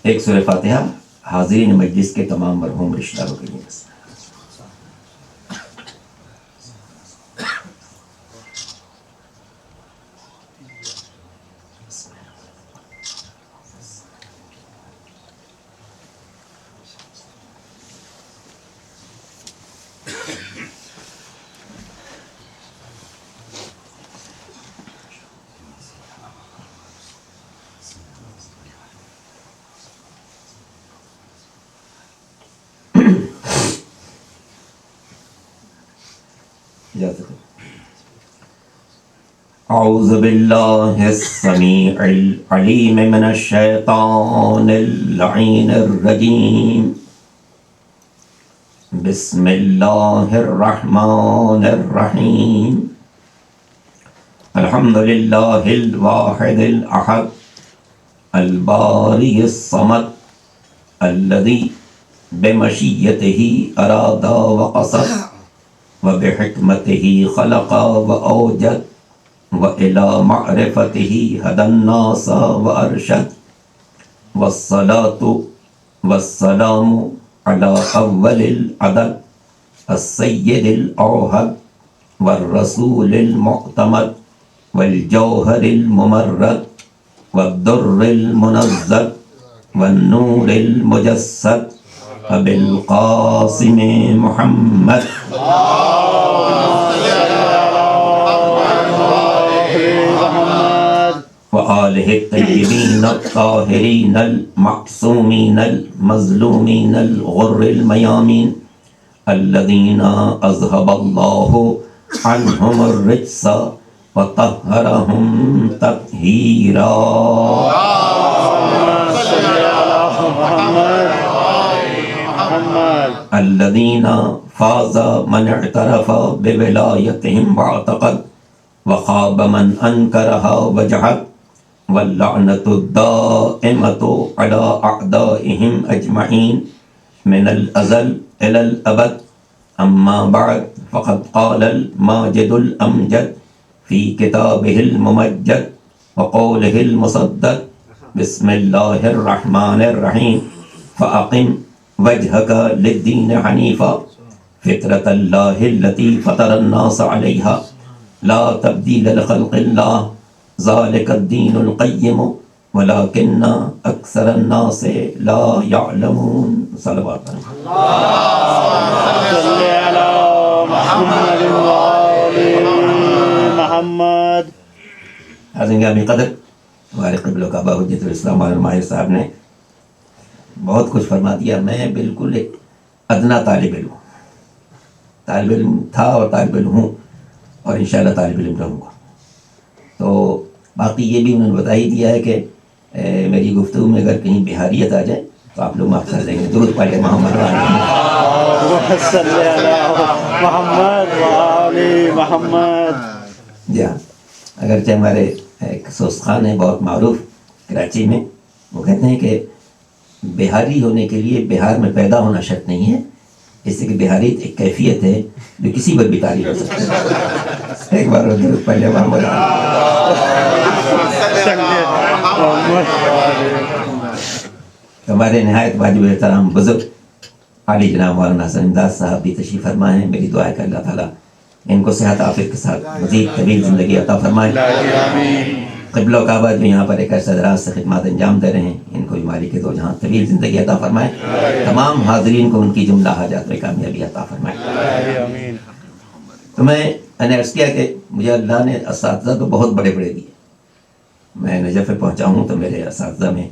ایک سورہ فاتحہ حاضرین مجلس کے تمام مرحوم رشتہ داروں کے لیے بس. اعوذ باللہ السمیع العلیم من الشیطان اللعین الرجیم. بسم اللہ الرحمن الرحیم. الحمد للہ الواحد الاحد الباری الصمد الذی بمشیتہ اراد وقصد وبحکمتہ خلق واوجد وإلى معرفته هدى الناس وأرشد. والصلاة والسلام على أول العدد السيد الأوهد والرسول المعتمد والجوهر الممرد والدر المنزد والنور المجسد أبي القاسم محمد وآلہ الطیبین الطاہرین المعصومین المظلومین الغر المیامین الذین اذهب اللہ عنہم الرجس وطہرہم تطہیرا. الذین فاز من اعترف بولایتہم واعتقد وخاب من انکرها وجحد واللعنة الدائمة على أعدائهم أجمعين من الأزل إلى الأبد. أما بعد فقد قال الماجد الأمجد في كتابه الممجد وقوله المصدد بسم الله الرحمن الرحيم. فأقم وجهك للدين حنيفا فطرة الله التي فطر الناس عليها لا تبديل لخلق الله ذلك الدين القيم ولكن أكثر الناس لا يعلمون. صلوات صل على محمد وآل محمد. حاضرین گرامی قدر، ہمارے قبل و کعبہ حجت الاسلام اور ماہر صاحب نے بہت کچھ فرما دیا. میں بالکل ایک ادنا طالب علم تھا اور طالب علم ہوں اور انشاءاللہ طالب علم رہوں گا. تو باقی یہ بھی انہوں نے بتا ہی دیا ہے کہ میری گفتگو میں اگر کہیں بہاریت آ جائے تو آپ لوگ معاف کر دیں گے. درود پڑھیں محمد محمد. جی ہاں، اگرچہ ہمارے ایک سوست خان ہیں بہت معروف کراچی میں، وہ کہتے ہیں کہ بہاری ہونے کے لیے بہار میں پیدا ہونا شرط نہیں ہے، اس سے کہ بہاریت ایک کیفیت ہے جو کسی پر بھی طاری ہو سکتی ہے. ایک بار درود پڑھ لیں محمد. ہمارے نہایت واجب احترام بزرگ عالی جناب مولانا حسن امداد صاحب بھی تشریف فرمائے ہیں. میری دعا ہے کہ اللہ تعالیٰ ان کو صحت عافیت کے ساتھ مزید طویل زندگی عطا فرمائے. قبلہ و کعبہ جو یہاں پر ایک عرصہ دراز سے خدمات انجام دے رہے ہیں، ان کو بھی مالک دو جہاں طویل زندگی عطا فرمائے. تمام حاضرین کو ان کی جملہ حاجات میں کامیابی عطا فرمائے. تو میں نے عرض کیا کہ مجھے اللہ نے اساتذہ تو بہت بڑے بڑے دیے. میں نجف پہ پہنچا ہوں تو میرے اساتذہ میں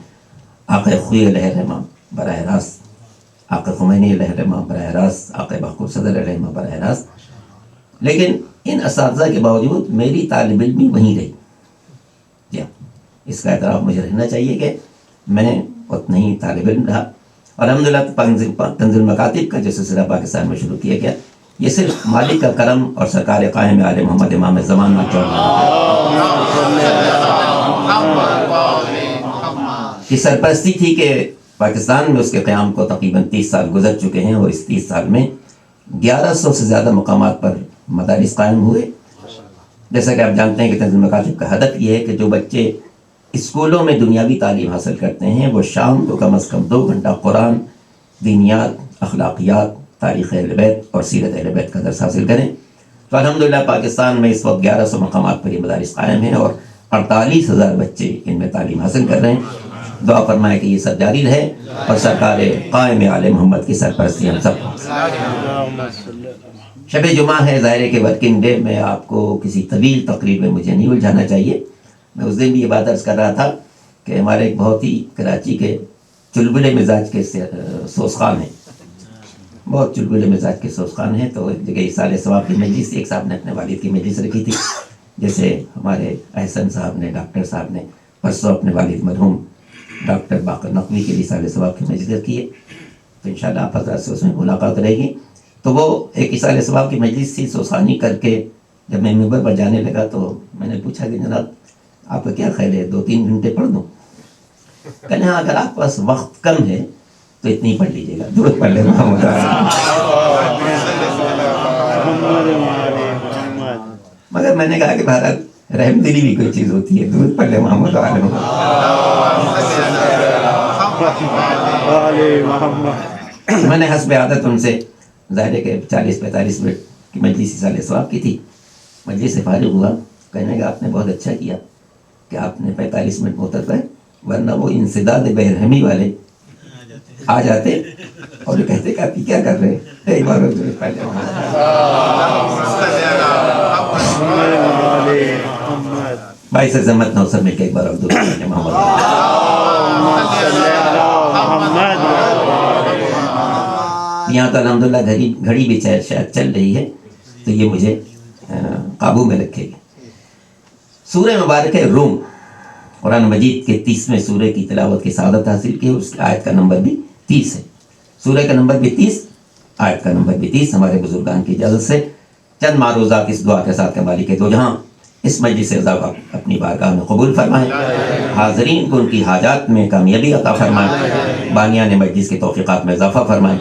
آقا خوی علیہ الرحمہ براہ راست، آقا خمینی علیہ الرحمہ براہ راست، آقا بخور صدر علیہ الرحمہ براہ راست. لیکن ان اساتذہ کے باوجود میری طالب علمی وہیں رہی. جی ہاں، اس کا اعتراف مجھے رہنا چاہیے کہ میں اتنا ہی طالب علم رہا. اور الحمدللہ تنزیل مکاتب کا جو سلسلہ پاکستان میں شروع کیا گیا، یہ صرف مالک کا کرم اور سرکار قائم آل محمد امام زمان کی سرپرستی تھی کہ پاکستان میں اس کے قیام کو تقریباً 30 سال گزر چکے ہیں، اور اس 30 سال میں 1100 سے زیادہ مقامات پر مدارس قائم ہوئے. جیسا کہ آپ جانتے ہیں کہ تنظیم مکاتب کا ہدف یہ ہے کہ جو بچے اسکولوں میں دنیاوی تعلیم حاصل کرتے ہیں وہ شام کو کم از کم 2 گھنٹہ قرآن، دینیات، اخلاقیات، تاریخ اہل بیت اور سیرت اہل بیت کا درس حاصل کریں. تو الحمدللہ پاکستان میں اس وقت 1100 مقامات پر یہ مدارس قائم ہیں اور 48,000 بچے ان میں تعلیم حاصل کر رہے ہیں. دعا فرمائے کہ یہ سب جاری رہے اور سرکار قائم آل محمد کی سرپرستی ہم سب کو. شب جمعہ ہے، ظاہر ہے کہ ورکنگ ڈے میں آپ کو کسی طویل تقریر میں مجھے نہیں الجھانا چاہیے. میں اس دن بھی یہ بات عرض کر رہا تھا کہ ہمارے ایک بہت ہی کراچی کے چلبلے مزاج کے سوسخان ہیں، بہت چلبلے مزاج کے سوسخان ہیں. تو ایک جگہ اصالہ ثواب کی مجلس، ایک صاحب نے اپنے والد کی مجلس رکھی تھی، جیسے ہمارے احسن صاحب نے، ڈاکٹر صاحب نے پرسوں اپنے والد مرحوم ڈاکٹر باقر نقوی کے لیے اصالہ ثواب کی مجلس رکھی ہے. تو انشاءاللہ آپ حضرات سے اس میں ملاقات رہے گی. تو وہ ایک اصالہ ثواب کی مجلس تھی، سوسخانی کر کے جب میں منبر پر جانے لگا تو میں نے پوچھا کہ جناب آپ کا کیا خیال ہے 2-3 گھنٹے پڑھ دوں؟ کہنے ہاں اگر آپ پاس وقت کم ہے تو اتنی پڑھ لیجیے گا. درود پڑھ لیں محمد. مگر میں نے کہا کہ بھارت رحم دلی بھی کوئی چیز ہوتی ہے. درود پڑھ لیں محمد عالم. میں نے حسب عادت ان سے ظاہر ہے کہ 40-45 منٹ کی مجلس اصالہ ثواب کی تھی. مجلس سے فارغ ہوا، کہنے کا آپ نے بہت اچھا کیا کہ آپ نے 45 منٹ محترم ہے، ورنہ وہ انسداد بہرحمی والے آ جاتے اور کہتے کہ آپ کیا کر رہے ہیں. ایک بار بھائی سے زحمت نہ سب مل کے ایک بار عبد محمد. یہاں تو الحمدللہ گھڑی بھی شاید چل رہی ہے تو یہ مجھے قابو میں رکھے گی. سورہ مبارک ہے روم، قرآن مجید کے 30ویں سورہ کی تلاوت کی سعادت حاصل کی. اس کی آیت کا نمبر بھی 30 ہے، سورہ کا نمبر بھی 30، آیت کا نمبر بھی 30. ہمارے بزرگان کی اجازت سے چند معروضات اس دعا کے ساتھ کہ مالک دو جہاں اس مجلس سے اپنی بارگاہ میں قبول فرمائیں، حاضرین کو ان کی حاجات میں کامیابی عطا فرمائیں، بانیان مجلس کی توفیقات میں اضافہ فرمائیں،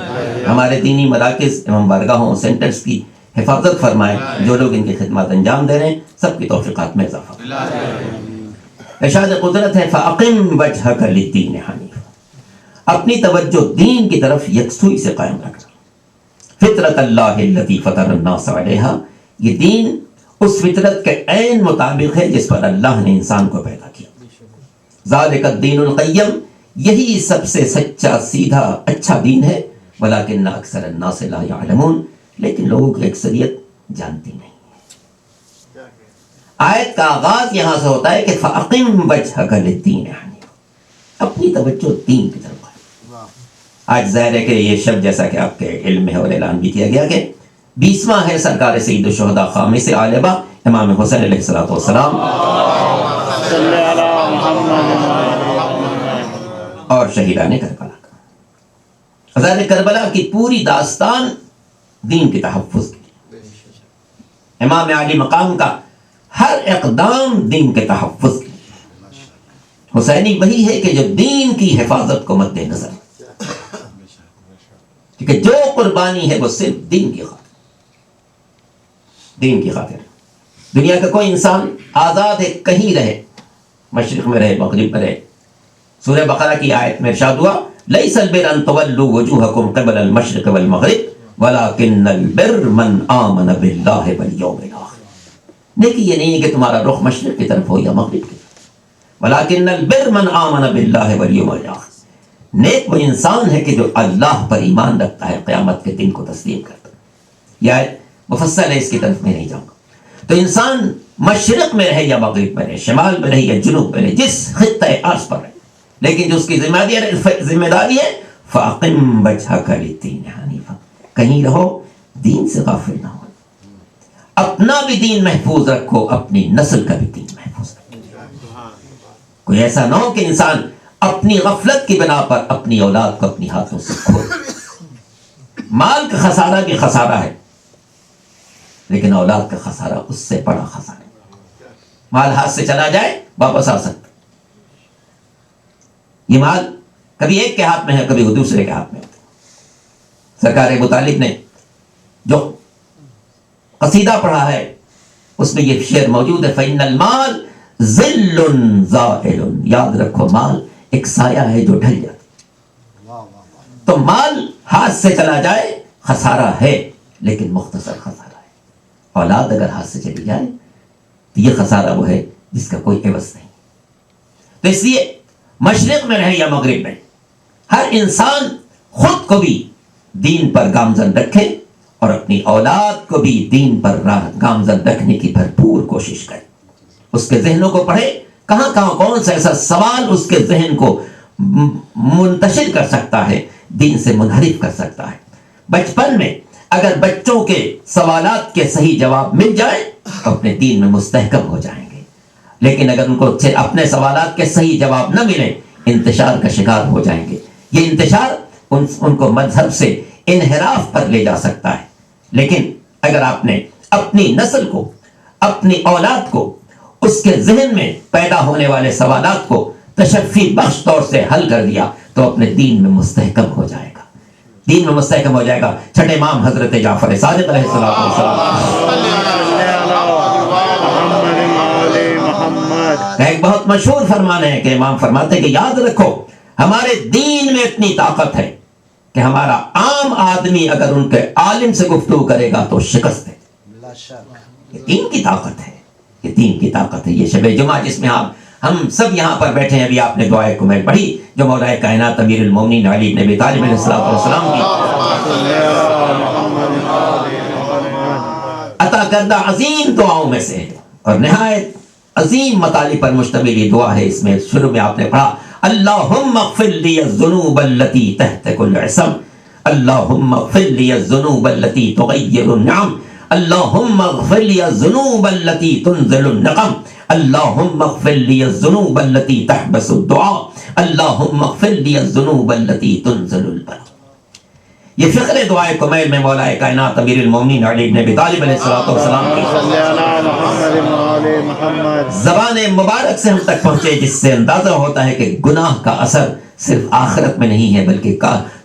ہمارے دینی مراکز ایوم بارگاہوں سینٹرز کی حفاظت فرمائیں، جو لوگ ان کی خدمات انجام دے رہے ہیں سب کی توفیقات میں اضافہ فرمائیں. ارشاد قدرت ہے فَأَقِمْ وَجْهَكَ لِلدِّينِ حَنِيفًا، اپنی توجہ دین کی طرف یکسوئی سے قائم رکھنا. فطرت اللہ التی فطر الناس علیہا، یہ دین اس فطرت کے عین مطابق ہے جس پر اللہ نے انسان کو پیدا کیا. ذالک الدین القیم، یہی سب سے سچا سیدھا اچھا دین ہے. ولکن اکثر الناس لا یعلمون، لیکن لوگوں کی اکثریت جانتی نہیں. آیت کا آغاز یہاں سے ہوتا ہے کہ فَأَقِمْ وَجْهَكَ لِلدِّينِ حَنِيفًا، اپنی توجہ دین کی طرف. آج ظاہر ہے کہ یہ شب جیسا کہ آپ کے علم میں ہے اور اعلان بھی کیا گیا کہ 20واں ہے سرکار سید الشہداء خامس عالبہ امام حسین علیہ السلام اور شہیدان کربلا کا. ظاہر کربلا کی پوری داستان دین کے تحفظ کی، امام علی مقام کا ہر اقدام دین کے تحفظ کی. حسینی وہی ہے کہ جو دین کی حفاظت کو مد نظر، کیونکہ جو قربانی ہے وہ صرف دین کی خاطر، دین کی خاطر. دنیا کا کوئی انسان آزاد ہے، کہیں رہے، مشرق میں رہے، مغرب میں رہے. سورہ بقرہ کی آیت میں ارشاد ہوا لیس البر ان تولوا وجوہکم قبل المشرق والمغرب ولکن البر من آمن باللہ والیوم الاخر. نیکی یہ نہیں ہے کہ تمہارا رخ مشرق کی طرف ہو یا مغرب کی طرف، ولکن البر من آمن باللہ والیوم الاخر. نیک وہ انسان ہے کہ جو اللہ پر ایمان رکھتا ہے، قیامت کے دن کو تسلیم کرتا ہے. یہ آیت مفصل ہے، اس کی طرف میں نہیں جاؤں گا. تو انسان مشرق میں رہے یا مغرب میں رہے، شمال میں رہے یا جنوب میں رہے، جس خطۂ عرض پر رہے، لیکن جو اس کی ذمہ داری ہے فَأَقِمْ وَجْهَكَ لِلدِّينِ حَنِيفًا، کہیں رہو دین سے غافل نہ ہو. اپنا بھی دین محفوظ رکھو، اپنی نسل کا بھی دین محفوظ رکھو. کوئی ایسا نہ ہو کہ انسان اپنی غفلت کی بنا پر اپنی اولاد کو اپنی ہاتھوں سے کھو. مال کا خسارہ بھی خسارہ ہے، لیکن اولاد کا خسارہ اس سے بڑا خسارہ ہے. مال ہاتھ سے چلا جائے واپس آ سکتا، یہ مال کبھی ایک کے ہاتھ میں ہے، کبھی وہ دوسرے کے ہاتھ میں ہوتا. سرکار ابو طالب نے جو قصیدہ پڑھا ہے اس میں یہ شعر موجود ہے فَإِنَّ الْمَالَ ذل زائل، یاد رکھو مال ایک سایہ ہے جو ڈھل جاتا، تو مال ہاتھ سے چلا جائے خسارہ ہے، لیکن مختصر خسارہ ہے۔ اولاد اگر ہاتھ سے چلی جائے تو یہ خسارہ وہ ہے جس کا کوئی عوض نہیں۔ تو اس لیے مشرق میں رہے یا مغرب میں، ہر انسان خود کو بھی دین پر گامزن رکھے اور اپنی اولاد کو بھی دین پر گامزن رکھنے کی بھرپور کوشش کرے۔ اس کے ذہنوں کو پڑھے، کہاں کہاں کون سا ایسا سوال اس کے ذہن کو منتشر کر سکتا ہے، دین سے منحرف کر سکتا ہے۔ بچپن میں اگر بچوں کے سوالات کے صحیح جواب مل جائے تو اپنے دین میں مستحکم ہو جائیں گے، لیکن اگر ان کو اپنے سوالات کے صحیح جواب نہ ملے انتشار کا شکار ہو جائیں گے۔ یہ انتشار ان کو مذہب سے انحراف پر لے جا سکتا ہے، لیکن اگر آپ نے اپنی نسل کو، اپنی اولاد کو اس کے ذہن میں پیدا ہونے والے سوالات کو تشفی بخش طور سے حل کر دیا تو اپنے دین میں مستحکم ہو جائے گا، دین میں مستحکم ہو جائے گا۔ چھٹے امام حضرت جعفر صادق علیہ السلام ایک بہت مشہور فرمان ہے کہ امام فرماتے ہیں کہ یاد رکھو ہمارے دین میں اتنی طاقت ہے کہ ہمارا عام آدمی اگر ان کے عالم سے گفتگو کرے گا تو شکست ہے۔ یہ دین کی طاقت ہے، یہ دین کی طاقت ہے۔ یہ شب جمعہ جس میں ہم سب یہاں پر بیٹھے ہیں، ابھی آپ نے دعائے کمیل پڑھی جو مولا کائنات امیر المومنین علی بن ابی طالب علیہ السلام کی عطا کردہ عظیم دعاؤں میں سے ہے اور نہایت عظیم مطالب پر مشتمل یہ دعا ہے۔ اس میں شروع میں آپ نے پڑھا اللہم اغفر لی الذنوب التي تحت كل عصم، اللہم اغفر لی الذنوب التي تغیر النعم، اللہم اغفر لی الذنوب التي تنزل النقم، اللہم اغفر لی الذنوب التي تحبس الدعاء، اللہم اغفر لی الذنوب التي تنزل البلاء۔ یہ فقر دعائے کمیل میں مولا کائنات امیر المومنین علی بن ابی طالب علیہ السلام کی زبان مبارک سے ہم تک پہنچے، جس سے اندازہ ہوتا ہے کہ گناہ کا اثر صرف آخرت میں نہیں ہے بلکہ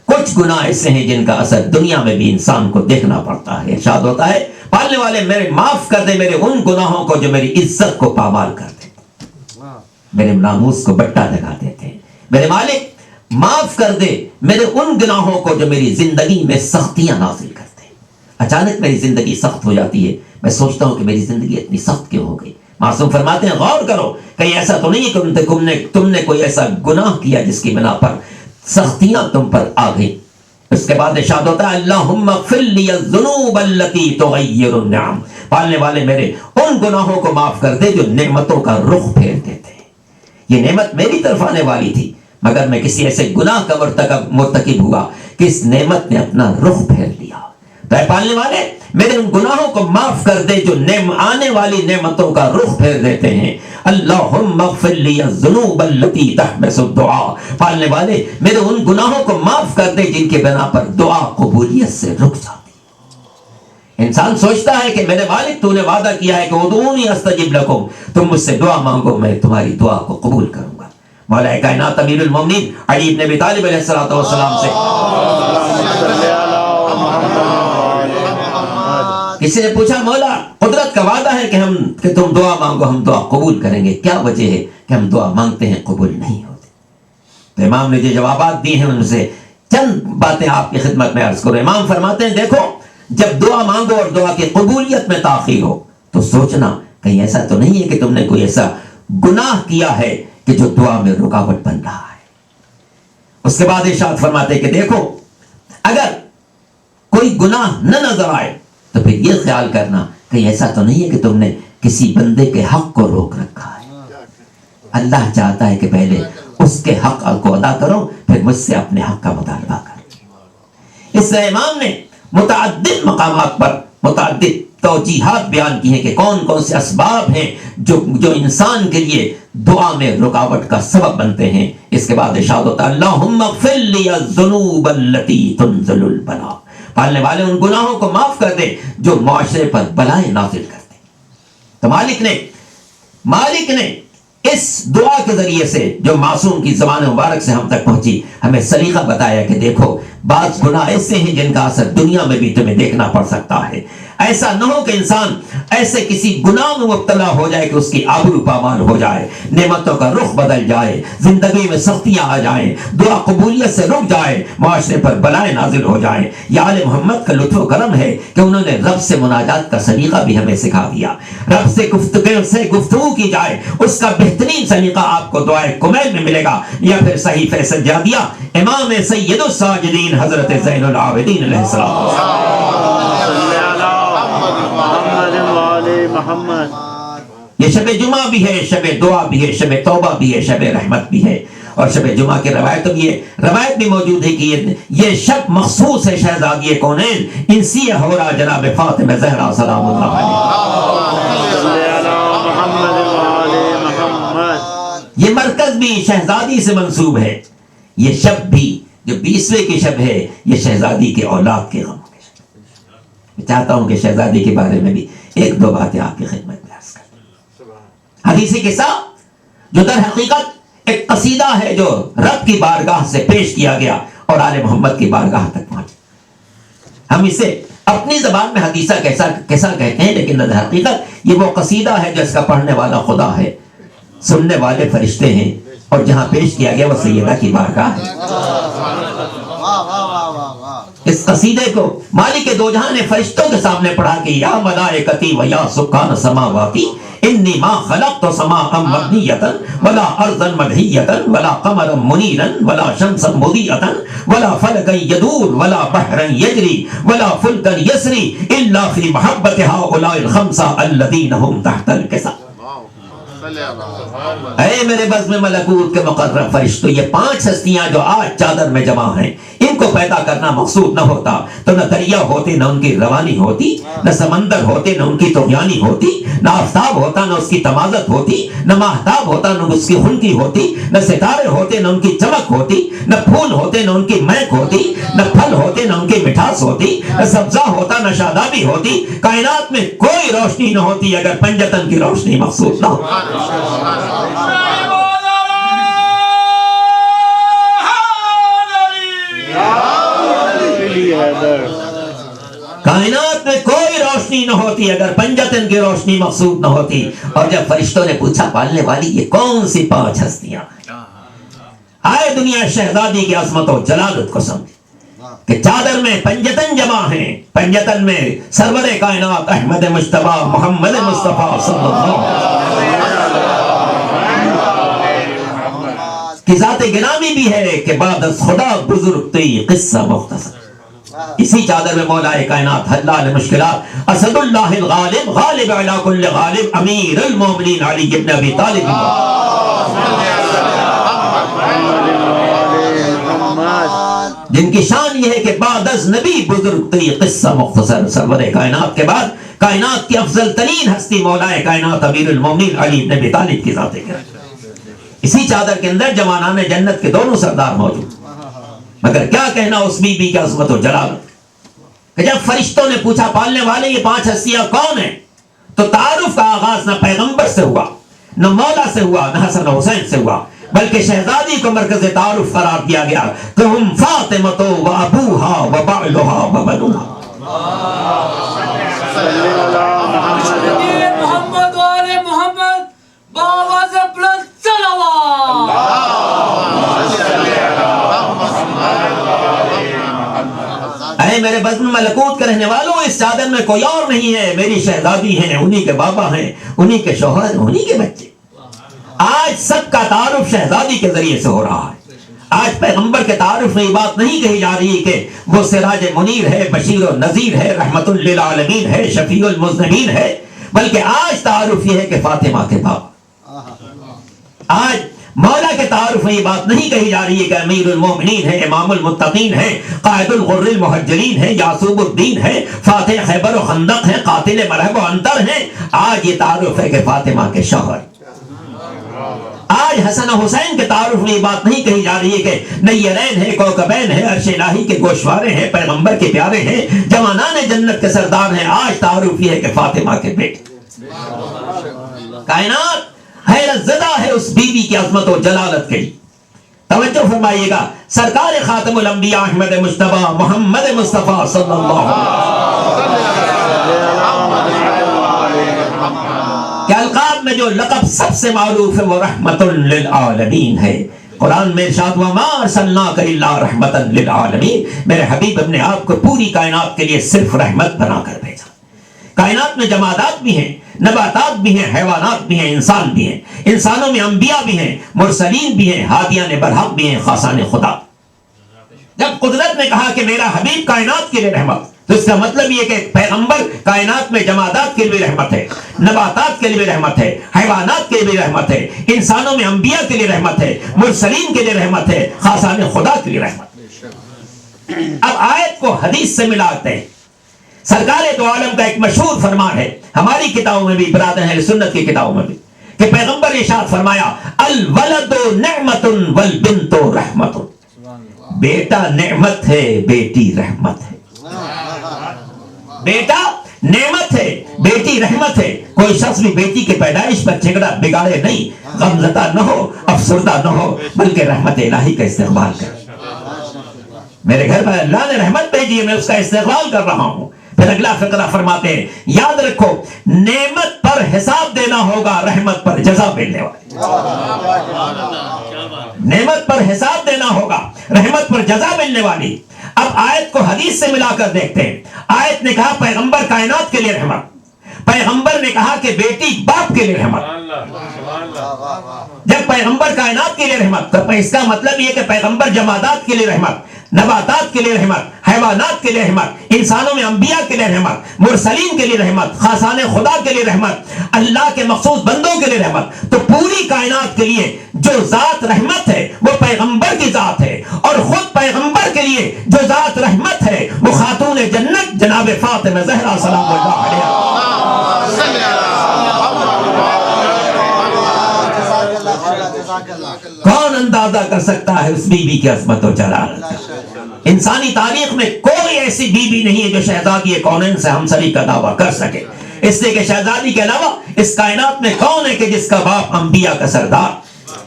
کچھ گناہ ایسے ہیں جن کا اثر دنیا میں بھی انسان کو دیکھنا پڑتا ہے۔ ارشاد ہوتا ہے پالنے والے میرے معاف کر دے میرے ان گناہوں کو جو میری عزت کو پامال کر دیتے، میرے ناموس کو بٹا لگا دیتے ہیں۔ میرے مالک معاف کر دے میرے ان گناہوں کو جو میری زندگی میں سختیاں نازل کرتے ہیں۔ اچانک میری زندگی سخت ہو جاتی ہے، میں سوچتا ہوں کہ میری زندگی اتنی سخت کیوں ہو گئی۔ معصوم فرماتے ہیں غور کرو کہیں ایسا تو نہیں ہے کہ تم نے کوئی ایسا گناہ کیا جس کی بنا پر سختیاں تم پر آ گئیں۔ اس کے بعد ارشاد ہوتا ہے اللہم اغفر لی الذنوب التي تغیر النعم، پالنے والے میرے ان گناہوں کو معاف کر دے جو نعمتوں کا رخ پھیر دیتے ہیں۔ یہ نعمت میری طرف آنے والی تھی مگر میں کسی ایسے گناہ کا مرتکب ہوا کہ اس نعمت نے اپنا رخ پھیر لیا۔ تو اے پالنے والے میرے ان گناہوں کو معاف کر دے جو آنے والی نعمتوں کا رخ پھیر دیتے ہیں۔ اللہم اغفر لی الذنوب التي تحبس الدعاء، پالنے والے میرے ان گناہوں کو معاف کر دے جن کے بنا پر دعا قبولیت سے رک جاتی ہے۔ انسان سوچتا ہے کہ میرے مالک تو نے وعدہ کیا ہے کہ ادعونی استجب لکم، تم مجھ سے دعا مانگو میں تمہاری دعا کو قبول کروں گا۔ مولا کائنات امیر المومنین علی بن ابی طالب علیہ السلام سے کسی نے پوچھا مولا قدرت کا وعدہ ہے کہ تم دعا مانگو ہم دعا قبول کریں گے، کیا وجہ ہے کہ ہم دعا مانگتے ہیں قبول نہیں ہوتے؟ تو امام نے جو جوابات دیے ہیں ان سے چند باتیں آپ کی خدمت میں عرض کرو۔ امام فرماتے ہیں دیکھو جب دعا مانگو اور دعا کی قبولیت میں تاخیر ہو تو سوچنا کہیں ایسا تو نہیں ہے کہ تم نے کوئی ایسا گناہ کیا ہے کہ جو دعا میں رکاوٹ بن رہا ہے۔ اس کے بعد ارشاد فرماتے کہ دیکھو اگر کوئی گناہ نہ نظر آئے تو پھر یہ خیال کرنا کہ ایسا تو نہیں ہے کہ تم نے کسی بندے کے حق کو روک رکھا ہے۔ اللہ چاہتا ہے کہ پہلے اس کے حق کو ادا کرو پھر مجھ سے اپنے حق کا مطالبہ کرو۔ اس لیے امام نے متعدد مقامات پر متعدد توجیحات بیان کی ہیں کہ کون کون سے اسباب ہیں جو انسان کے لیے دعا میں رکاوٹ کا سبب بنتے ہیں۔ اس کے بعد ارشاد ہوتا ہے اللہم اغفر لی الذنوب التي تنزل البلاء، پالنے والے ان گناہوں کو معاف کر دے جو معاشرے پر بلائیں نازل کرتے ہیں۔ تو مالک نے اس دعا کے ذریعے سے جو معصوم کی زبان مبارک سے ہم تک پہنچی ہمیں سلیقہ بتایا کہ دیکھو بعض گناہ ایسے ہیں جن کا اثر دنیا میں بھی تمہیں دیکھنا پڑ سکتا ہے۔ ایسا نہ ہو کہ انسان ایسے کسی گناہ میں مبتلا ہو جائے کہ اس کی آبرو پامال ہو جائے، نعمتوں کا رخ بدل جائے، زندگی میں سختیاں آ جائیں، دعا قبولیت سے رک جائے، معاشرے پر بلائیں نازل ہو جائیں۔ یا آل محمد کا لطف و کرم ہے کہ انہوں نے رب سے مناجات کا سلیقہ بھی ہمیں سکھا دیا۔ رب سے گفتگو کی جائے، اس کا بہترین سلیقہ آپ کو دعائے کمیل میں ملے گا، یا پھر صحیفہ سجادیہ امام سید الساجدین حضرت زین العابدین علیہ السلام۔ صلی علی محمد وعلی محمد۔ یہ شب جمعہ بھی ہے، شب دعا بھی ہے، شب توبہ بھی ہے، شب رحمت بھی ہے، اور شب جمعہ کی روایت بھی موجود ہے کہ یہ شب مخصوص ہے شہزادی کونین انسیہ ہورا جناب فاطمہ زہرا سلام اللہ علیہ۔ صلی علی محمد وعلی محمد۔ یہ مرکز بھی شہزادی سے منسوب ہے۔ یہ شب بھی جو 20ویں کی شب ہے، یہ شہزادی کے اولاد کے غم کی شب۔ میں چاہتا ہوں کہ شہزادی کے بارے میں بھی ایک دو باتیں آپ کی خدمت میں عرض کروں۔ حدیثی قصہ جو در حقیقت ایک قصیدہ ہے جو رب کی بارگاہ سے پیش کیا گیا اور آل محمد کی بارگاہ تک پہنچا۔ ہم اسے اپنی زبان میں حدیثہ قصہ کہتے ہیں، لیکن در حقیقت یہ وہ قصیدہ ہے جو اس کا پڑھنے والا خدا ہے، سننے والے فرشتے ہیں، اور جہاں پیش کیا گیا وہ سیدہ کی بارگاہ ہے۔ اس قصیدے کو مالک دو جہاں نے فرشتوں کے سامنے پڑھا کہ یا ملائکتی و یا سکان سماواتی انی ما خلقت سماء مبنیتا ولا ارضا مدحیتا ولا قمرا منیرا ولا شمسا مضیئتا ولا فلکا یدور ولا بحرا یجری ولا فلکا یسری الا فی محبت هؤلاء الخمسہ الذین هم تحت الکسا۔ اے میرے بزم ملکوت کے مقرب فرشتوں، یہ 5 ہستیاں جو آج چادر میں جمع ہیں، ان کو پیدا کرنا مقصود نہ ہوتا تو نہ دریا ہوتے، نہ ان کی روانی ہوتی، نہ سمندر ہوتے، نہ ان کی طغیانی ہوتی، نہ آفتاب ہوتا، نہ اس کی تمازت ہوتی، نہ ماہتاب ہوتا، نہ اس کی خنکی ہوتی، نہ ستارے ہوتے، نہ ان کی چمک ہوتی، نہ پھول ہوتے، نہ ان کی مہک ہوتی، نہ پھل ہوتے، نہ ان کی مٹھاس ہوتی، نہ سبزہ ہوتا، نہ شادابی ہوتی، کائنات میں کوئی روشنی نہ ہوتی اگر پنجتن کی روشنی مقصود نہ ہو۔ کائنات میں کوئی روشنی نہ ہوتی اگر پنجتن کی روشنی مقصود نہ ہوتی۔ اور جب فرشتوں نے پوچھا پالنے والی یہ کون سی 5 ہستیاں ہیں، آئے دنیا شہزادی کی عظمت و جلالت کو سمجھے کہ چادر میں پنجتن جمع ہیں، پنجتن میں سرور کائنات احمد مجتبی محمد مصطفیٰ صلی اللہ علیہ وسلم کی ذات گرامی بھی ہے کہ بعد از خدا بزرگ تی قصہ مختصر۔ اسی چادر میں مولا کائنات حلال مشکلات اسد اللہ الغالب غالب علی کل غالب امیر المومنین علی ابن ابی طالب، جن کی شان یہ ہے کہ بعد از نبی بزرگ تی قصہ مختصر۔ سرور کائنات کے بعد کائنات کی افضل ترین ہستی مولا کائنات امیر المومنین علی ابن ابی طالب کی ذات گرامی۔ اسی چادر کے اندر جوانان جنت کے دونوں سردار موجود، مگر کیا کہنا اس بی بی کی عظمت و جلالت کہ جب فرشتوں نے پوچھا پالنے والے یہ 5 ہستیاں کون ہیں، تو تعارف کا آغاز نہ پیغمبر سے ہوا، نہ مولا سے ہوا، نہ حسن و حسین سے ہوا، بلکہ شہزادی کو مرکز تعارف قرار دیا گیا کہ ہم فاطمہ و ابوہا و بعلہا و بنوہا۔ محمد والے محمد باواز بلند صلوات۔ اے میرے بزم ملکوت کے رہنے والوں، اس چادر میں کوئی اور نہیں ہے، میری شہزادی ہیں، انہی کے بابا ہیں، انہی کے شوہر ہیں، انہی کے بچے۔ آج سب کا تعارف شہزادی کے ذریعے سے ہو رہا ہے۔ آج پیغمبر کے تعارف میں یہ بات نہیں کہی جا رہی کہ وہ سراج منیر ہے، بشیر و نذیر ہے، رحمت للعالمین ہے، شفیع المذنبین ہے، بلکہ آج تعارف یہ ہے کہ فاطمہ کے بابا۔ آج مولا کے تعارف میں یہ بات نہیں کہی جا رہی ہے کہ امیر المومنین ہے، امام المتقین ہے، قائد الغر المحجلین ہے، یعصوب الدین ہے، فاتح خیبر و خندق ہے، قاتل مرحب و انتر ہے۔ آج یہ تعارف ہے کہ فاطمہ کے شوہر۔ آج حسن و حسین کے تعارف میں یہ بات نہیں کہی جا رہی ہے کہ نیرین ہے، کوکبین ہے، عرش الہی کے گوشوارے ہیں، پیغمبر کے پیارے ہیں، جوانان جنت کے سردار ہیں۔ آج تعارف یہ ہے کہ فاطمہ کے بیٹے۔ کائنات حیرت زدہ ہے اس بی بی کی عظمت و جلالت کے لیے۔ توجہ فرمائیے گا، سرکار خاتم الانبیاء احمد مجتبی محمد مصطفیٰ صلی اللہ علیہ وسلم میں جو لقب سب سے معروف ہے وہ رحمت للعالمین ہے. قرآن میں ارشاد ہوا ما ارسلناک الا رحمتا للعالمین، میرے حبیب اپنے آپ کو پوری کائنات کے لیے صرف رحمت بنا کر بھیجا. کائنات میں جمادات بھی ہیں، نباتات بھی ہیں، حیوانات بھی ہیں، انسان بھی ہیں. انسانوں میں انبیاء بھی ہیں، مرسلین بھی ہیں، ہادیان برحق بھی ہیں، خاصان خدا. جب قدرت نے کہا کہ میرا حبیب کائنات کے لیے رحمت، تو اس کا مطلب یہ کہ پیغمبر کائنات میں جمادات کے لیے رحمت ہے، نباتات کے لیے رحمت ہے، حیوانات کے لیے رحمت ہے، انسانوں میں انبیاء کے لیے رحمت ہے، مرسلین کے لیے رحمت ہے، خاصان خدا کے لیے رحمت. اب آیت کو حدیث سے ملاتے ہیں. سرکار دو عالم کا ایک مشہور فرمان ہے، ہماری کتابوں میں بھی، برادر اہل سنت کی کتابوں میں بھی، کہ پیغمبر ارشاد فرمایا الولد نعمت والبنت رحمت. بیٹا نعمت ہے، بیٹی رحمت ہے. بیٹا نعمت ہے، بیٹی رحمت ہے. کوئی شخص بھی بیٹی کے پیدائش پر جھگڑا بگاڑے نہیں، غمزدہ نہ ہو، افسردہ نہ ہو، بلکہ رحمت الہی کا استقبال کرے. میرے گھر پر اللہ نے رحمت بھیجی ہے، میں اس کا استقبال کر رہا ہوں. پھر اگلا فقرہ فرماتے ہیں یاد رکھو نعمت پر حساب دینا ہوگا، رحمت پر جزا ملنے والی. نعمت پر حساب دینا ہوگا، رحمت پر جزا ملنے والی. اب آیت کو حدیث سے ملا کر دیکھتے ہیں. آیت نے کہا پیغمبر کائنات کے لیے رحمت، پیغمبر نے کہا کہ بیٹی باپ کے لیے رحمت. جب پیغمبر کائنات کے لیے رحمت، تو اس کا مطلب یہ کہ پیغمبر جمادات کے لیے رحمت، نباتات کے لیے رحمت، حیوانات کے لیے رحمت، انسانوں میں انبیاء کے لیے رحمت، مرسلین کے لیے رحمت، خاصان خدا کے لیے رحمت، اللہ کے مخصوص بندوں کے لیے رحمت. تو پوری کائنات کے لیے جو ذات رحمت ہے وہ پیغمبر کی ذات ہے، اور خود پیغمبر کے لیے جو ذات رحمت ہے وہ خاتون جنت جناب فاطمہ زہرا سلام اللہ علیہا. کون اندازہ کر سکتا ہے اس بی بی کی عظمت و جلالت کا؟ انسانی تاریخ میں کوئی ایسی بی بی نہیں ہے جو شہزادی کونین سے ہمسری کا دعویٰ کر سکے. اس لیے کہ شہزادی کے علاوہ اس کائنات میں کون ہے کہ جس کا باپ انبیاء کا سردار،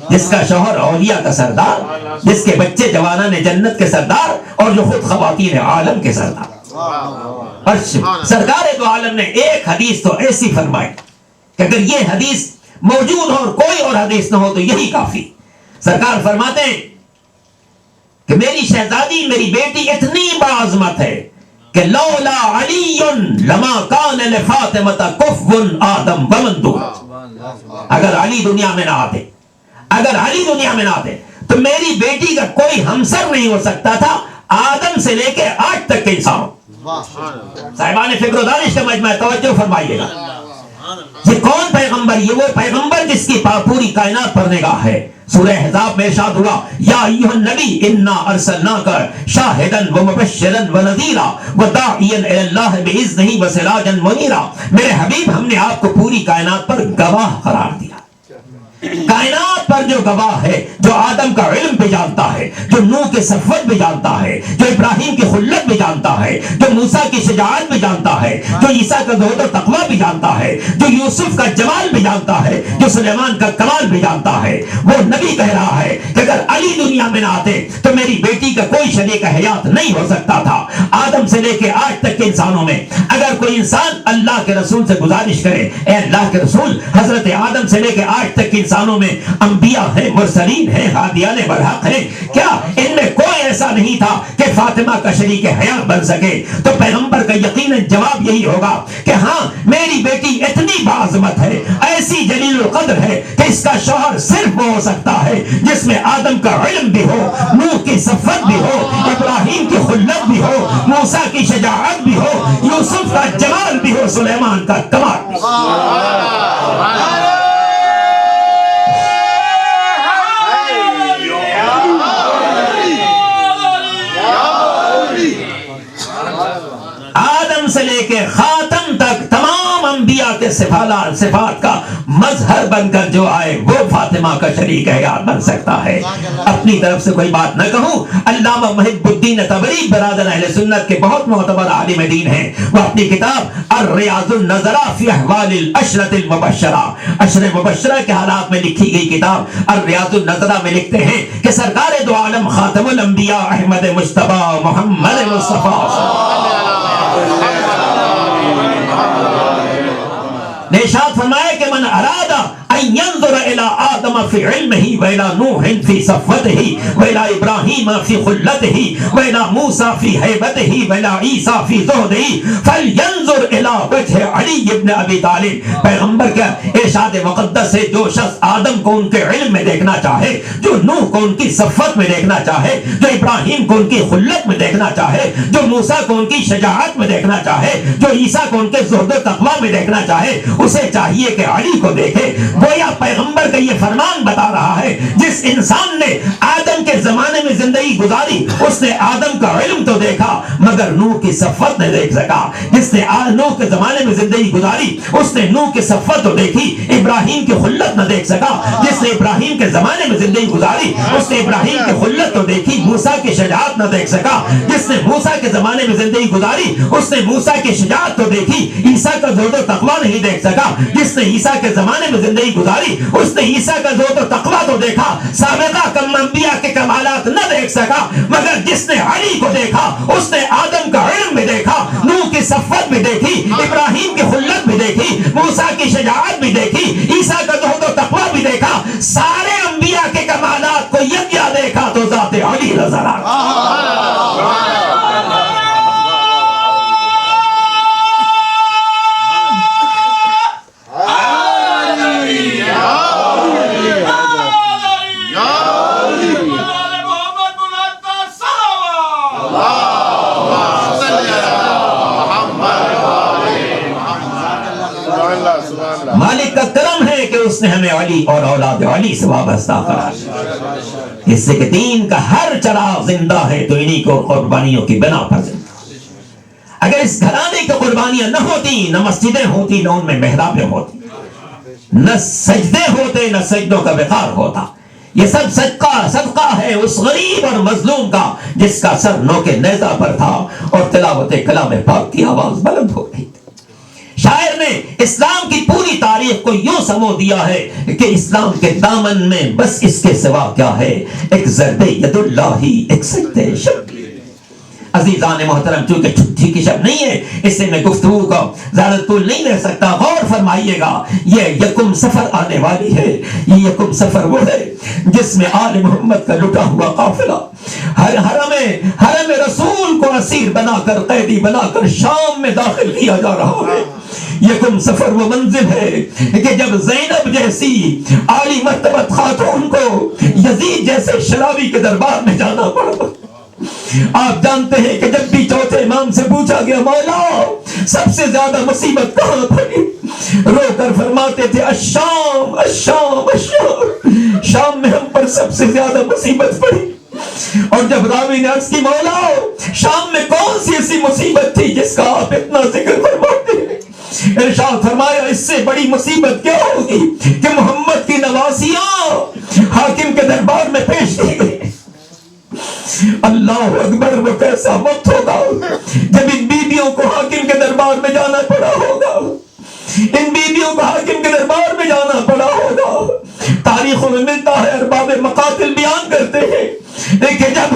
جس کا شوہر اولیاء کا سردار، جس کے بچے جوانان جنت کے سردار، اور جو خود خواتین عالم کے سردار. اور سرکار دو عالم نے ایک حدیث تو ایسی فرمائی کہ اگر یہ حدیث موجود ہو اور کوئی اور حدیث نہ ہو تو یہی کافی. سرکار فرماتے ہیں کہ میری شہزادی، میری بیٹی اتنی باعظمت ہے کہ لولا علی لما کان لفاطمۃ کفو آدم ومن دون. اگر علی دنیا میں نہ آتے، اگر علی دنیا میں نہ آتے تو میری بیٹی کا کوئی ہمسر نہیں ہو سکتا تھا، آدم سے لے کے آج تک کے انسانوں. صاحبان فکر و دانش کا مجمع، توجہ فرمائیے گا. یہ کون پیغمبر؟ یہ وہ پیغمبر جس کی پوری کائنات پر نگاہ ہے. سورہ احزاب میں ارشاد ہوا یا ایھا النبی انا ارسلناک شاہدا ومبشرا ونذیرا وداعیا الی اللہ باذنہ وسراجا منیرا. میرے حبیب ہم نے آپ کو پوری کائنات پر گواہ قرار دیا. کائنات پر جو گواہ ہے، جو آدم کا علم بھی جانتا ہے، جو نوح کے صفوت بھی جانتا ہے، جو ابراہیم کی خلت بھی جانتا ہے، جو موسیٰ کی شجاعت بھی جانتا ہے، جو عیسیٰ کا زہد و تقویٰ بھی جانتا ہے، جو یوسف کا جمال بھی جانتا ہے، جو سلیمان کا کمال بھی جانتا ہے. وہ نبی کہہ رہا ہے کہ اگر علی دنیا میں نہ آتے تو میری بیٹی کا کوئی شریک حیات نہیں ہو سکتا تھا. آدم سے لے کے آج تک کے انسانوں میں اگر کوئی انسان اللہ کے رسول سے گزارش کرے اے اللہ کے رسول، حضرت آدم سے لے کے آج تک کے انسانوں میں انبیاء ہیں، مرسلین ہیں، ہادیان برحق ہیں، کیا ان میں کوئی ایسا نہیں تھا کہ فاطمہ کا شریک حیات بن سکے؟ تو پیغمبر کا یقیناً جواب یہی ہوگا کہ ہاں میری بیٹی اتنی باعظمت ہے، ایسی جلیل القدر ہے کہ اس کا شوہر صرف وہ ہو سکتا ہے جس میں آدم کا علم بھی ہو، نوح کی صفت بھی ہو، ابراہیم کی خلت بھی ہو، موسیٰ کی شجاعت بھی ہو، یوسف کا جمال بھی ہو، سلیمان کا کمال بھی ہو. آدم سے لے کے خاتم تک تمام انبیاء کے صفات کا مظہر بن کر جو آئے وہ فاطمہ کا شریک حیات بن سکتا ہے. اپنی طرف سے کوئی بات نہ کہوں. علامہ محب الدین طبری برادر اہل سنت کے بہت معتبر عالم دین ہیں. وہ اپنی کتاب الریاض النظرہ فی احوال العشرۃ المبشرہ، عشر مبشرہ کے حالات میں لکھی گئی کتاب الریاض النظرہ میں لکھتے ہیں کہ سرکار دو عالم خاتم الانبیاء احمد مجتبی محمد مصطفیٰ نے ارشاد فرمایا کہ من ارادہ ان ينظر الى آدم فی علمہ وإلى نوح فی صفوتہ وإلى ابراہیم فی خلتہ وإلى موسیٰ فی ہیبتہ وإلى عیسیٰ فی زہدہ فلینظر الى وجہ علی ابن ابی طالب. پیغمبر کا ارشاد مقدس ہے جو شخص آدم کو ان کے علم میں دیکھنا چاہے، جو نوح کو ان کی صفت میں دیکھنا چاہے، جو ابراہیم کو ان کی خلت میں دیکھنا چاہے، جو موسیٰ کو ان کی شجاعت میں دیکھنا چاہے، جو عیسیٰ کو ان کے زہد و تقویٰ میں دیکھنا چاہے، اسے چاہیے کہ علی کو دیکھے. گویا پیغمبر کا یہ فرمان بتا رہا ہے جس انسان نے آدم کے زمانے میں زندگی گزاری اس نے آدم کا علم تو دیکھا مگر نوح کی صفت نہیں دیکھ سکا. جس نے نوح کے زمانے میں زندگی گزاری اس نے نوح کی صفت تو دیکھی، ابراہیم کی خلت نہ دیکھ سکا. جس نے ابراہیم کے زمانے میں زندگی گزاری اس نے ابراہیم کی خلت تو دیکھی، موسیٰ کی شجاعت نہ دیکھ سکا. جس نے موسیٰ کے زمانے میں زندگی گزاری اس نے موسیٰ کی شجاعت تو دیکھی، عیسیٰ کا زہد و تقویٰ نہیں دیکھ سکا. جس نے عیسیٰ کے زمانے میں زندگی گزاری اس نے عیسیٰ کا زہد و تقویٰ تو دیکھا، سابقہ کم انبیاء کے کمالات نہ دیکھ سکا. مگر جس نے علی کو دیکھا اس نے آدم کا علم بھی دیکھا، نوح کی صفت بھی دیکھی، ابراہیم کی خلت بھی دیکھی، موسیٰ کی شجاعت بھی دیکھی، عیسیٰ کا زہد و تقویٰ بھی دیکھا. سارے انبیاء کے کمالات کو یکجا دیکھا تو ذات علی نظر آ. مالک کا کرم ہے کہ اس نے ہمیں علی اور اولاد علی سے وابستہ کرا، اس سے کہ دین کا ہر چراغ زندہ ہے تو انہی کو قربانیوں کی بنا پر زندہ. اگر اس گھرانے کی قربانیاں نہ ہوتی، نہ مسجدیں ہوتی، نہ ان میں محرابیں ہوتی، نہ سجدے ہوتے، نہ سجدوں کا وقار ہوتا. یہ سب صدقہ ہے اس غریب اور مظلوم کا جس کا سر نوک نیزہ پر تھا اور تلاوت کلام پاک کی آواز بلند ہو رہی تھی. شاعر نے اسلام کی پوری تاریخ کو یوں سمو دیا ہے کہ اسلام کے دامن میں بس اس کے سوا کیا ہے، ایک ضرب ید اللہ، ایک سجدہ شب. عزیزان محترم، چونکہ چھٹی کی شب نہیں ہے اس سے میں گفتگو کا زیادہ طول نہیں رہ سکتا. غور فرمائیے گا، یہ یکم سفر آنے والی ہے. یہ یکم سفر وہ ہے جس میں آل محمد کا لٹا ہوا قافلہ حرم رسول کو اسیر بنا کر، قیدی بنا کر شام میں داخل کیا جا رہا ہے. یکم سفر وہ منزل ہے کہ جب زینب جیسی عالی مرتبت خاتون کو یزید جیسے شرابی کے دربار میں جانا پڑا. آپ جانتے ہیں کہ جب بھی چوتھے امام سے پوچھا گیا مولا سب سے زیادہ مصیبت کہاں پڑی، رو کر فرماتے تھے الشام الشام الشام، شام میں ہم پر سب سے زیادہ مصیبت پڑی. اور جب راوی نے عرض کی مولا شام میں کون سی ایسی مصیبت تھی جس کا آپ اتنا ذکر فرماتے ہیں، ارشاد فرمایا اس سے بڑی مصیبت کیا ہوگی کہ محمد کی نواسیاں حاکم کے دربار میں پیش کی گئی. اللہ اکبر، وہ کیسا وقت ہوگا جب ان بیویوں کو حاکم کے دربار میں جانا پڑا ہوگا، ان بیویوں کو حاکم کے دربار میں جانا پڑا ہوگا. تاریخوں میں ملتا ہے، ارباب مقاتل بیان کرتے ہیں کہ جب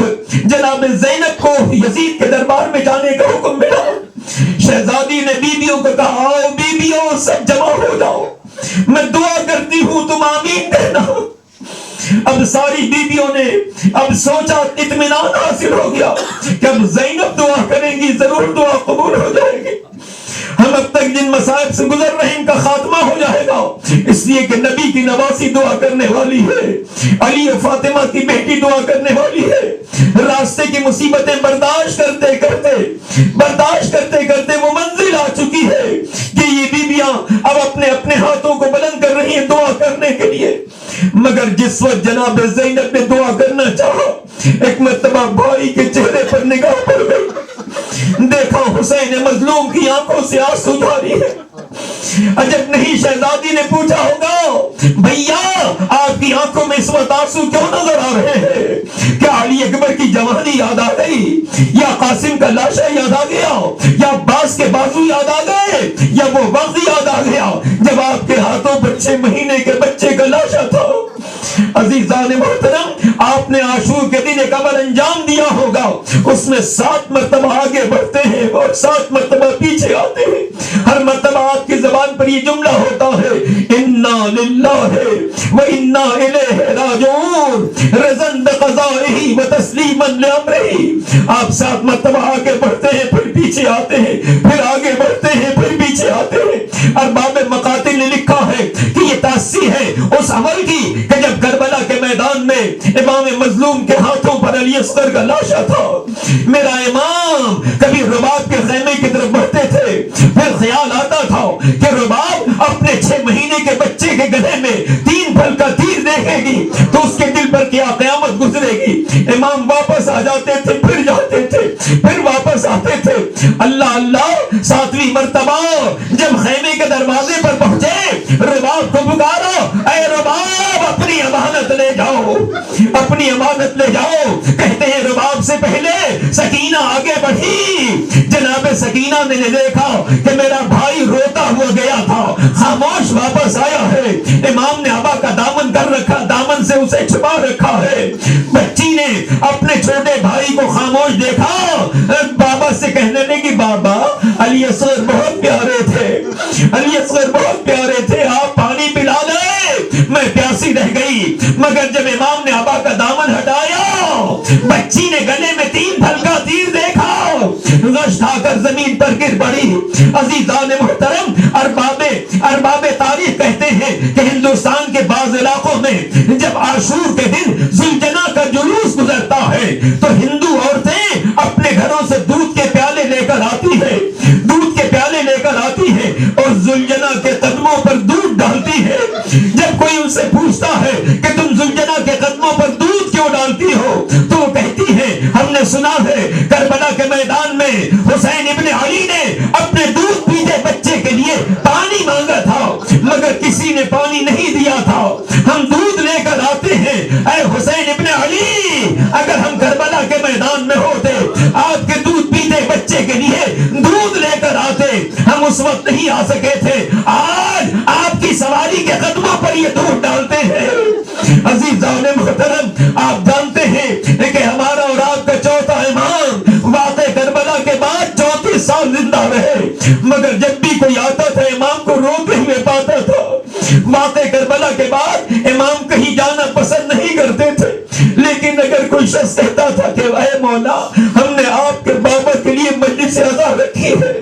جناب زینب کو یزید کے دربار میں جانے کا حکم ملا، شہزادی نے بیویوں کو کہا آؤ بیویوں سب جمع ہو جاؤ، میں دعا کرتی ہوں تم آمین کہنا. اب ساری بیویوں نے اب سوچا، اطمینان حاصل ہو گیا کہ اب زینب دعا کریں گی ضرور دعا قبول ہو جائے گی. ہم اب تک جن مصائب سے گزر رہے ہیں ان کا خاتمہ ہو جائے گا، اس لیے کہ نبی کی نواسی دعا کرنے والی ہے، علی و فاطمہ کی بیٹی دعا کرنے والی ہے. راستے کی مصیبتیں برداشت کرتے کرتے وہ منزل آ چکی ہے کہ یہ بیویاں اب اپنے اپنے ہاتھوں کو بلند کر رہی ہیں دعا کرنے کے لیے. مگر جس وقت جناب زینب نے دعا کرنا چاہا، ایک مرتبہ بھائی کے چہرے پر نگاہ پڑ گئی، دیکھا حسین مظلوم کی آنکھوں سے آنسو جاری ہے. عجب نہیں شہزادی نے پوچھا ہوگا بھیا آپ کی آنکھوں میں اس وقت آنسو کیوں نظر آ رہے ہیں؟ کیا علی اکبر کی جوانی یاد آ گئی، یا قاسم کا لاشا یاد آ گیا، یا عباس کے بازو یاد آ گئے، یا وہ وقت یاد آ گیا جب آپ کے ہاتھوں پر 6 مہینے کے بچے کا لاشا تھا؟ عزیزان محترم، آپ اپنے عاشور کے دن ایک عمل انجام دیا ہوگا، اس میں 7 مرتبہ آگے بڑھتے ہیں اور 7 مرتبہ پیچھے آتے ہیں۔ ہر مرتبہ آپ کی زبان پر یہ جملہ ہوتا ہے، انا للہ و انا الیہ راجعون، رضا بقضائہ و تسلیما لامرہ۔ آپ 7 مرتبہ آگے بڑھتے ہیں، پھر پیچھے آتے ہیں، پھر آگے بڑھتے ہیں، پھر پیچھے آتے ہیں۔ ارباب مقاتل نے لکھا ہے کہ یہ تاثیر ہے اس عمل کی کہ جب کربلا کے میدان میں امام مظلوم کے ہاتھوں پر علی اصغر کا لاشا تھا، میرا امام کبھی رباب کے خیمے کی طرف بڑھتے تھے، پھر خیال آتا تھا کہ رباب اپنے 6 مہینے کے بچے کے گلے میں 3 پھل کا تیر دیکھے گی تو اس کے دل پر کیا قیامت گزرے گی۔ امام واپس آ جاتے تھے، پھر جاتے تھے، پھر واپس آتے تھے۔ اللہ اللہ 7ویں مرتبہ جب خیمے کے دروازے پر پہنچے، رباب کو پکارا، اے رباب اپنی امانت لے جاؤ، اپنی امانت لے جاؤ۔ کہتے ہیں رباب سے پہلے سکینہ آگے بڑھی، جناب سکینہ نے دیکھا کہ میرا بھائی روتا ہوا گیا تھا، خاموش واپس آیا ہے۔ امام نے ابا کا دامن کر رکھا، دامن سے اسے چھپا رکھا ہے۔ بچی نے اپنے چھوٹے بھائی کو خاموش دیکھا، بابا سے کہنے لگی، بابا علی اصغر بہت پیارے تھے، علی اصغر بہت پیارے تھے، آپ پانی پلا لیں، میں پیاسی رہ گئی۔ مگر جب امام نے ابا کا دامن ہٹایا، بچی نے گلے میں 3 پھل کا تیر دیکھا، غش کھا کر زمین پر گر پڑی۔ عزیزان محترم، ارباب تاریخ کہتے ہیں کہ ہندوستان کے بعض علاقوں میں جب عاشور کے دن ذوالجناح کا جلوس گزرتا ہے تو ہندو عورتیں اپنے گھروں سے دودھ کے پیالے لے کر آتی ہے، دودھ کے پیالے لے کر آتی ہے اور ذوالجناح کے قدموں پر دودھ ڈالتی ہے۔ جب کوئی ان سے پوچھتا ہے کہ تم ذوالجناح کے قدموں پر دودھ کیوں ڈالتی ہو تو وہ کہتی ہے، ہم نے سنا ہے کربلا کے میدان میں حسین ابن علی نے اپنے دودھ پیتے بچے کے لیے پانی مانگا تھا مگر کسی نے پانی نہیں دیا تھا، ہم دودھ لے کر آتے ہیں۔ اے حسین ابن علی، اگر ہم کربلا کے میدان میں ہوتے، آپ کے دودھ پیتے بچے کے لیے دودھ لے کر آتے، ہم اس وقت نہیں آ سکے تھے، آج آپ کی سواری کے قدموں پر یہ دودھ ڈالتے ہیں۔ عزیزان محترم، آپ جانتے ہیں کہ ہمارا اور آپ کا چوتھا امام واقع کربلا کے بعد 34 سال زندہ رہے، مگر جب بھی کوئی آتا تھا امام کو روتے ہوئے پاتا تھا۔ واقع کربلا کے بعد امام کہیں جانا پسند نہیں کرتے تھے، لیکن اگر کوئی شخص کہتا تھا کہ اے مولا، ہم نے آپ کے بابا کے لیے مجلس عزا رکھی ہے،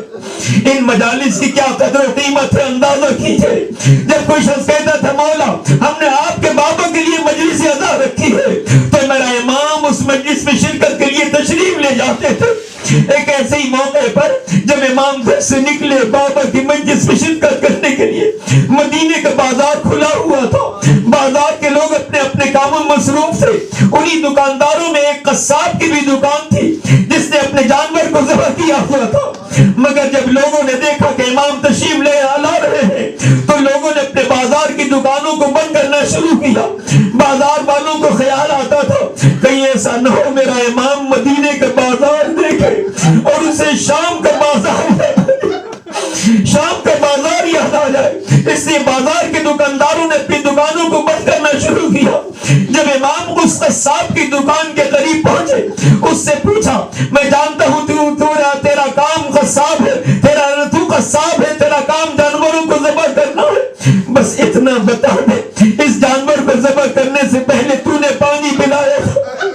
ان مجالس کی کیا قدر و قیمت ہے اندازہ کیجئے۔ جب کوئی شخص کہتا تھا مولا ہم نے آپ کے بابا کے لیے مجلس عزا رکھی ہے تو میرا امام اس مجلس میں شرکت کے لیے تشریف لے جاتے تھے۔ ایک ایسے ہی موقع پر جب امام گھر سے نکلے بابا کی مجلس میں شرکت کرنے کے لیے، مدینے کا بازار کھلا ہوا تھا، بازار کے لوگ اپنے اپنے کاموں میں مصروف تھے۔ انہی دکانداروں میں ایک قصاب کی بھی دکان تھی جس نے اپنے جانور کو ذبح کیا ہوا تھا، مگر جب لوگوں نے دیکھا کہ امام تشریف لے لا رہے ہیں تو لوگوں نے اپنے بازار کی دکانوں کو بند کرنا شروع کیا۔ بازار والوں کو خیال آتا تھا کہیں ایسا نہ ہو میرا امام مدینے کا بازار دیکھے اور اسے شام کا بازار یاد آ جائے، اس لیے بازار کے دکانداروں نے اپنی دکانوں کو بند کرنا شروع کیا۔ جب امام اس قصاب کی دکان کے قریب پہنچے، اس سے پوچھا، میں جانتا ہوں تیرا کام قصاب ہے، تو قصاب ہے، تیرا کام جانوروں کو ذبح کرنا ہے، بس اتنا بتا دے اس جانور کو ذبح کرنے سے پہلے تو نے پانی پلایا تھا؟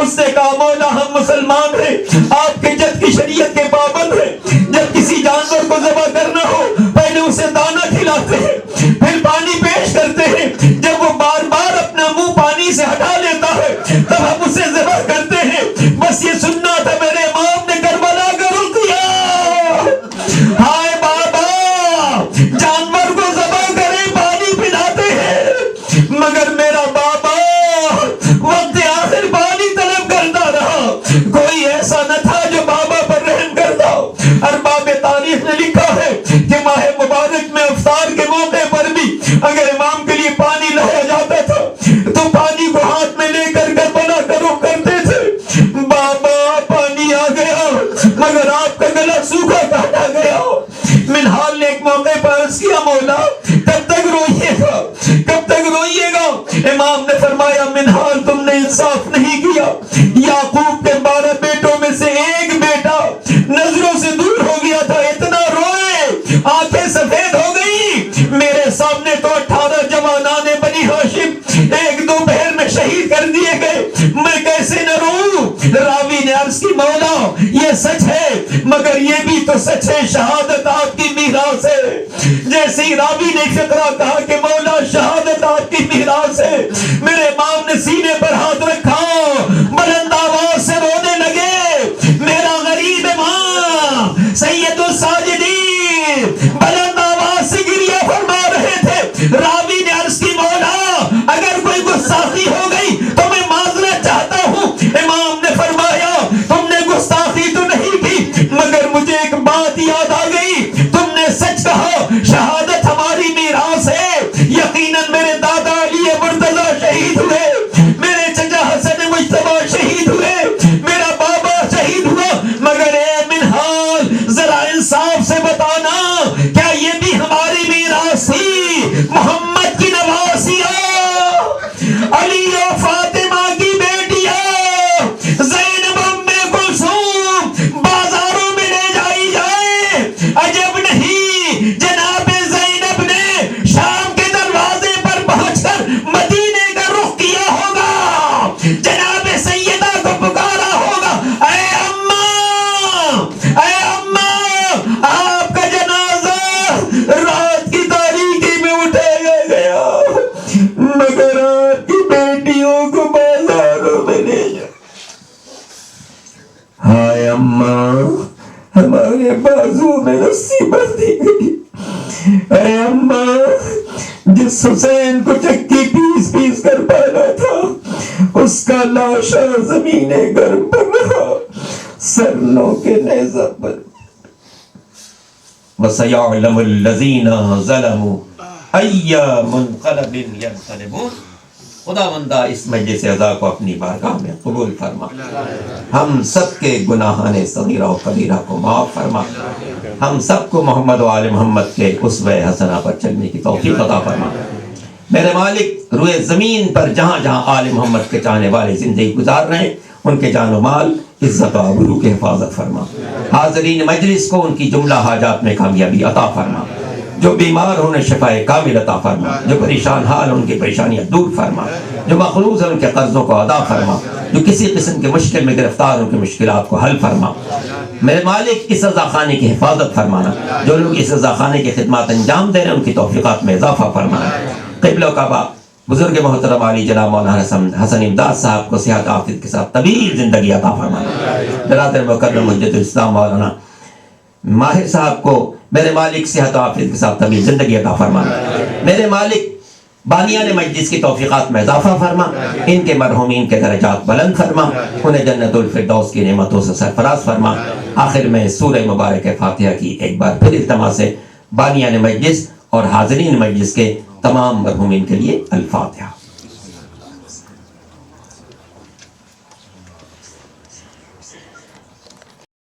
اس نے کہا مولا ہم مسلمان ہیں، آپ کے جد کی شریعت کے پابند ہیں، جب کسی جانور کو ذبح کرنا ہو پہلے اسے دانہ کھلاتے ہیں، پھر پانی پیش کرتے ہیں، جب وہ بار بار اپنا منہ پانی سے ہٹا لیتا ہے تب ہم اسے ذبح کرتے ہیں۔ بس یہ سننا تھا میرے امام نے کربلا کا رخ کیا۔ ہائے بابا، جانور کو ذبح کرے پانی پلاتے ہیں، مگر میرا بابا وقت آخر پانی طلب کرتا رہا، کوئی ایسا نہ تھا جو بابا پر رحم کرتا۔ ارباب تاریخ نے لکھا ہے کہ ماہ مبارک میں افطار کے موقع پر بھی اگر امام کے لیے پانی لایا جاتا تھا تو پانی کو ہاتھ میں لے کر کربلا کا رخ کرتے تھے۔ بابا عرض کی مولا یہ سچ ہے مگر یہ بھی تو سچ ہے شہادت آپ کی میراث ہے۔ جیسے ہی راوی نے فقرہ کہا کہ مولا شہادت آپ کی میراث ہے، میرے امام نے سینے پر ہاتھ رکھا، بلند آواز سے رونے لگے۔ میرا غریب امام سید الساجدین بلند آواز سے گریہ فرما رہے تھے۔ راوی نے عرض کی مولا اگر کوئی گستاخی ہو گئی تو میں معذرت چاہتا ہوں۔ امام نے فرمایا تم نے گستاخی تو نہیں کی مگر مجھے ایک بات یاد آ گئی، تم نے سچ کہا شہادت ہماری میراث ہے۔ یقیناً میرے دادا علی مرتضیٰ شہید ہوئے، میرے چچا حسن مجتبیٰ شہید ہوئے، میرا بابا شہید ہوا، مگر اے منہال ذرا انصاف سے بتانا کیا یہ بھی ہماری میراث تھی؟ محمد کی نواسیاں، علی و فاطمہ کی بیٹیاں، زینب ام کلثوم بازاروں میں لے جائی جائے۔ عجب نہیں جناب زینب نے شام کے دروازے پر پہنچ کر مدینے کا رخ کیا ہوگا، جناب سیدہ کو پکارا ہوگا، اے اماں، اے اماں، آپ کا جنازہ رات کی تاریکی میں اٹھایا گیا مگر آپ کی بیٹیوں کو بازاروں میں لے جا۔ ہائے اماں، ہمارے بازو میں رسی بندھی گئی۔ اے اماں، جس حسین کو چکی پیس پیس کر پالا تھا اس کا لاشا زمین گرم پر رہا، سرنوں کے نیزہ پر۔ وَسَيَعْلَمُ الَّذِينَ ظَلَمُوا أَيَّ مُنْقَلَبٍ يَنْقَلِبُونَ۔ خداوندہ اس مجلس عزا کو اپنی بارگاہ میں قبول فرما، ہم سب کے گناہان صغیرہ و کبیرہ کو معاف فرما، ہم سب کو محمد و آل محمد کے اسوہ حسنہ پر چلنے کی توفیق عطا فرما۔ میرے مالک روئے زمین پر جہاں جہاں آل محمد کے چاہنے والے زندگی گزار رہے ہیں ان کے جان و مال عزت و آبرو کی حفاظت فرما، حاضرین مجلس کو ان کی جملہ حاجات میں کامیابی عطا فرما، جو بیمار انہیں شفائے کامل عطا فرما، جو پریشان حال ان کی پریشانیاں دور فرما، جو مقروض ہیں ان کے قرضوں کو ادا فرما، جو کسی قسم کے مشکل میں گرفتار ان کی مشکلات کو حل فرما۔ میرے مالک اس عزا خانے کی حفاظت فرمانا، جو لوگ اس عزا خانے کی خدمات انجام دے رہے ہیں ان کی توفیقات میں اضافہ فرمانا۔ قبلہ و کعبہ بزرگ محترم علی جناب مولانا حسن امداد صاحب کو صحت عافیت کے ساتھ طویل زندگی عطا فرمانا۔ برادر مکرم حجت الاسلام مولانا ماہر صاحب کو میرے مالک صحت و عافیت کے ساتھ طویل زندگی عطا فرمانا۔ میرے مالک بانیان مجلس کی توفیقات میں اضافہ فرما، ان کے مرحومین کے درجات بلند فرما، انہیں جنت الفردوس کی نعمتوں سے سرفراز فرما۔ آخر میں سورہ مبارک فاتحہ کی ایک بار پھر التماس ہے بانیان مجلس اور حاضرین مجلس کے تمام مرحومین کے لیے الفاتحہ۔